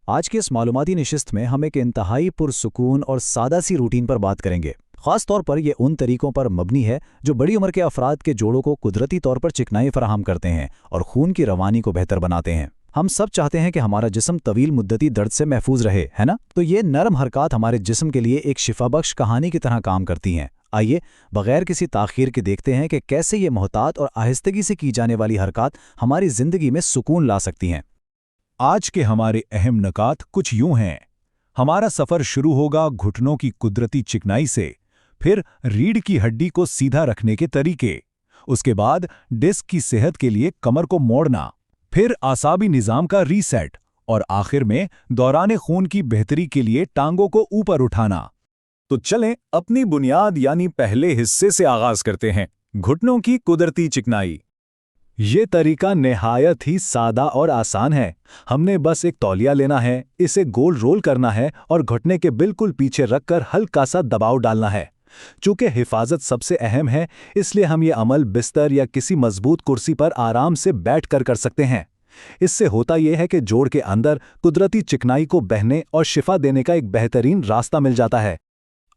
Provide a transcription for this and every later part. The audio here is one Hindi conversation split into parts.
आज की इस मालूमाती नशिस्त में हम एक इंतहाई पुरसुकून और सादा सी रूटीन पर बात करेंगे। ख़ास तौर पर यह उन तरीक़ों पर मबनी है जो बड़ी उम्र के अफराद के जोड़ों को कुदरती तौर पर चिकनाई फराहम करते हैं और खून की रवानी को बेहतर बनाते हैं। हम सब चाहते हैं कि हमारा जिस्म तवील मुद्दती दर्द से महफूज रहे, है ना? तो ये नरम हरकत हमारे जिस्म के लिए एक शिफाबख्श कहानी की तरह काम करती हैं। आइए बगैर किसी ताख़ीर के देखते हैं कि कैसे ये मोहतात और आहिस्तगी से की जाने वाली हरकत हमारी ज़िंदगी में सुकून ला सकती हैं। आज के हमारे अहम नकात कुछ यूं हैं। हमारा सफ़र शुरू होगा घुटनों की कुदरती चिकनाई से, फिर रीढ़ की हड्डी को सीधा रखने के तरीके, उसके बाद डिस्क की सेहत के लिए कमर को मोड़ना, फिर आसाबी निज़ाम का रीसेट और आखिर में दौरान खून की बेहतरी के लिए टांगों को ऊपर उठाना। तो चलें अपनी बुनियाद यानी पहले हिस्से से आगाज करते हैं, घुटनों की कुदरती चिकनाई। ये तरीका निहायत ही सादा और आसान है। हमने बस एक तौलिया लेना है, इसे गोल रोल करना है और घुटने के बिल्कुल पीछे रखकर हल्का सा दबाव डालना है। चूंकि हिफाजत सबसे अहम है, इसलिए हम ये अमल बिस्तर या किसी मजबूत कुर्सी पर आराम से बैठकर कर सकते हैं। इससे होता यह है कि जोड़ के अंदर कुदरती चिकनाई को बहने और शिफा देने का एक बेहतरीन रास्ता मिल जाता है।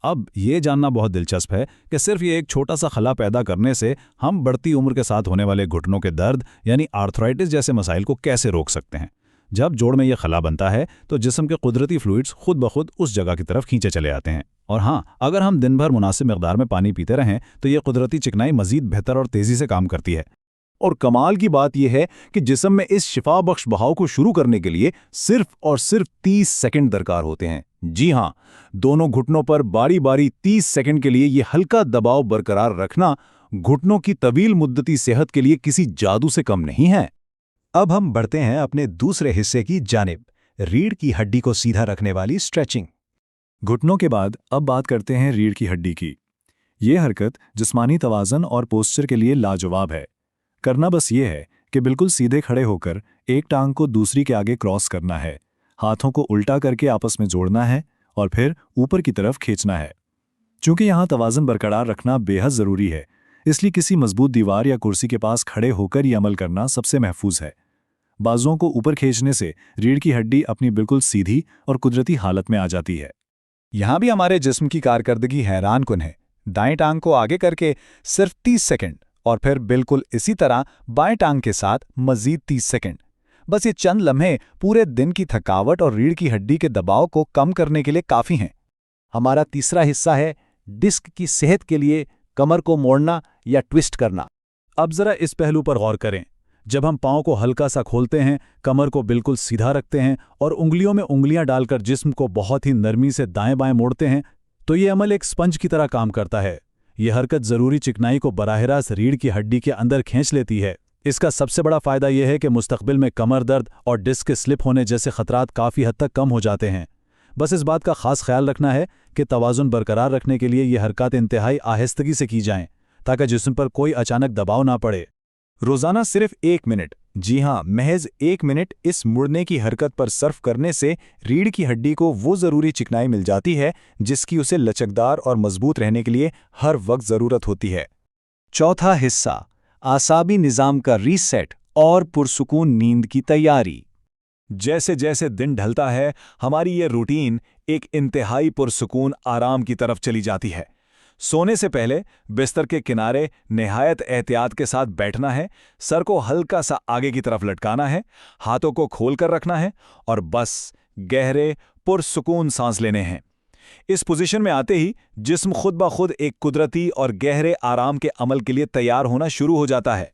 अब ये जानना बहुत दिलचस्प है कि सिर्फ ये एक छोटा सा खला पैदा करने से हम बढ़ती उम्र के साथ होने वाले घुटनों के दर्द यानी आर्थराइटिस जैसे मसाइल को कैसे रोक सकते हैं। जब जोड़ में यह खला बनता है तो जिस्म के कुदरती फ्लूइड्स खुद ब खुद उस जगह की तरफ खींचे चले आते हैं। और हाँ, अगर हम दिन भर मुनासिब मकदार में पानी पीते रहें तो यह कुदरती चिकनाई मजीद बेहतर और तेज़ी से काम करती है। और कमाल की बात यह है कि जिस्म में इस शिफा बख्श बहाव को शुरू करने के लिए सिर्फ और सिर्फ 30 सेकंड दरकार होते हैं। जी हाँ, दोनों घुटनों पर बारी बारी 30 सेकंड के लिए यह हल्का दबाव बरकरार रखना घुटनों की तवील मुद्दती सेहत के लिए किसी जादू से कम नहीं है। अब हम बढ़ते हैं अपने दूसरे हिस्से की जानिब, रीढ़ की हड्डी को सीधा रखने वाली स्ट्रेचिंग। घुटनों के बाद अब बात करते हैं रीढ़ की हड्डी की। यह हरकत जिस्मानी तवाज़न और पोस्चर के लिए लाजवाब है। करना बस ये है कि बिल्कुल सीधे खड़े होकर एक टांग को दूसरी के आगे क्रॉस करना है, हाथों को उल्टा करके आपस में जोड़ना है और फिर ऊपर की तरफ खींचना है। चूंकि यहाँ तवाज़न बरकरार रखना बेहद ज़रूरी है, इसलिए किसी मजबूत दीवार या कुर्सी के पास खड़े होकर ये अमल करना सबसे महफूज है। बाजुओं को ऊपर खींचने से रीढ़ की हड्डी अपनी बिल्कुल सीधी और कुदरती हालत में आ जाती है। यहाँ भी हमारे जिस्म की कारकर्दगी हैरान कुन है। दाएं टांग को आगे करके सिर्फ 30 सेकंड और फिर बिल्कुल इसी तरह बाएं टांग के साथ मजीद 30 सेकंड। बस ये चंद लम्हे पूरे दिन की थकावट और रीढ़ की हड्डी के दबाव को कम करने के लिए काफ़ी हैं। हमारा तीसरा हिस्सा है डिस्क की सेहत के लिए कमर को मोड़ना या ट्विस्ट करना। अब ज़रा इस पहलू पर गौर करें। जब हम पाँव को हल्का सा खोलते हैं, कमर को बिल्कुल सीधा रखते हैं और उंगलियों में उंगलियां डालकर जिस्म को बहुत ही नरमी से दाएं बाएं मोड़ते हैं, तो ये अमल एक स्पंज की तरह काम करता है। यह हरकत ज़रूरी चिकनाई को बराह रास्त रीढ़ की हड्डी के अंदर खींच लेती है। इसका सबसे बड़ा फ़ायदा यह है कि मुस्तकबिल में कमर दर्द और डिस्क के स्लिप होने जैसे खतरात काफ़ी हद तक कम हो जाते हैं। बस इस बात का ख़ास ख्याल रखना है कि तवाज़ुन बरकरार रखने के लिए ये हरकत इंतहाई आहिस्तगी से की जाएं, ताकि जिस्म पर कोई अचानक दबाव ना पड़े। रोज़ाना सिर्फ 1 मिनट, जी हाँ, महज 1 मिनट इस मुड़ने की हरकत पर सर्फ करने से रीढ़ की हड्डी को वो ज़रूरी चिकनाई मिल जाती है जिसकी उसे लचकदार और मजबूत रहने के लिए हर वक्त ज़रूरत होती है। चौथा हिस्सा, आसाबी निज़ाम का रीसेट और पुरसुकून नींद की तैयारी। जैसे जैसे दिन ढलता है, हमारी ये रूटीन एक इंतहाई पुरसुकून आराम की तरफ चली जाती है। सोने से पहले बिस्तर के किनारे निहायत एहतियात के साथ बैठना है, सर को हल्का सा आगे की तरफ लटकाना है, हाथों को खोल कर रखना है और बस गहरे पुरसुकून सांस लेने हैं। इस पोजीशन में आते ही जिस्म खुद ब खुद एक कुदरती और गहरे आराम के अमल के लिए तैयार होना शुरू हो जाता है।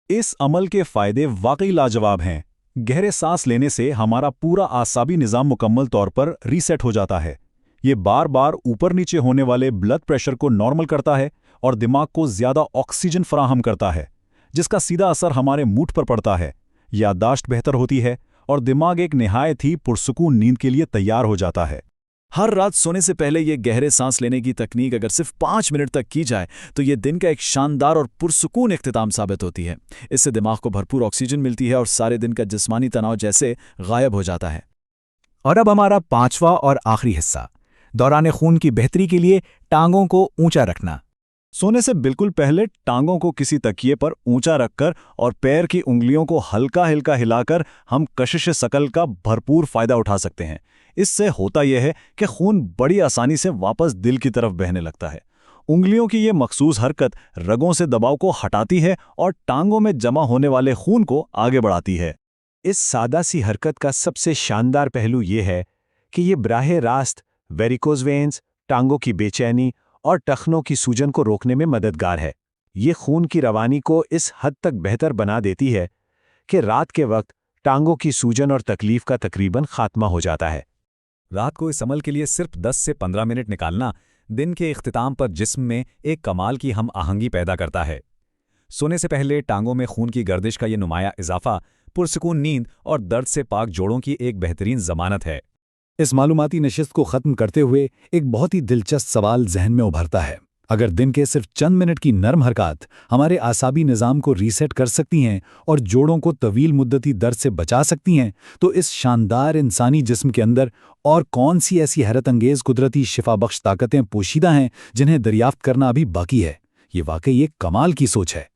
इस अमल के फ़ायदे वाकई लाजवाब हैं। गहरे सांस लेने से हमारा पूरा आसाबी निज़ाम मुकम्मल तौर पर रीसेट हो जाता है। ये बार बार ऊपर नीचे होने वाले ब्लड प्रेशर को नॉर्मल करता है और दिमाग को ज़्यादा ऑक्सीजन फराहम करता है, जिसका सीधा असर हमारे मूड पर पड़ता है। याददाश्त बेहतर होती है और दिमाग एक निहायत ही पुरसुकून नींद के लिए तैयार हो जाता है। हर रात सोने से पहले ये गहरे सांस लेने की तकनीक अगर सिर्फ 5 मिनट तक की जाए तो ये दिन का एक शानदार और पुरसुकून इख्तिताम साबित होती है। इससे दिमाग को भरपूर ऑक्सीजन मिलती है और सारे दिन का जिस्मानी तनाव जैसे गायब हो जाता है। और अब हमारा पांचवा और आखिरी हिस्सा, दौरान खून की बेहतरी के लिए टांगों को ऊंचा रखना। सोने से बिल्कुल पहले टांगों को किसी तकिए पर ऊंचा रखकर और पैर की उंगलियों को हल्का हल्का हिलाकर हम कशिश शकल का भरपूर फायदा उठा सकते हैं। इससे होता यह है कि खून बड़ी आसानी से वापस दिल की तरफ बहने लगता है। उंगलियों की ये मखसूस हरकत रगों से दबाव को हटाती है और टांगों में जमा होने वाले खून को आगे बढ़ाती है। इस सादा सी हरकत का सबसे शानदार पहलू ये है कि ये बराह रास्त वेरिकोज वेन्स, टांगों की बेचैनी और टखनों की सूजन को रोकने में मददगार है। ये खून की रवानी को इस हद तक बेहतर बना देती है कि रात के वक्त टांगों की सूजन और तकलीफ का तकरीबन खात्मा हो जाता है। रात को इस अमल के लिए सिर्फ 10 से 15 मिनट निकालना दिन के इख्तिताम पर जिस्म में एक कमाल की हम आहंगी पैदा करता है। सोने से पहले टांगों में खून की गर्दिश का ये नुमाया इजाफा पुरसुकून नींद और दर्द से पाक जोड़ों की एक बेहतरीन जमानत है। इस मालूमाती नशिस्त को ख़त्म करते हुए एक बहुत ही दिलचस्प सवाल जहन में उभरता है। अगर दिन के सिर्फ चंद मिनट की नरम हरकत हमारे आसाबी निज़ाम को रीसेट कर सकती हैं और जोड़ों को तवील मुद्दती दर्द से बचा सकती हैं, तो इस शानदार इंसानी जिस्म के अंदर और कौन सी ऐसी हैरत अंगेज़ कुदरती शिफा बख्श ताकतें पोशीदा हैं जिन्हें दरियाफ्त करना अभी बाकी है। ये वाकई एक कमाल की सोच है।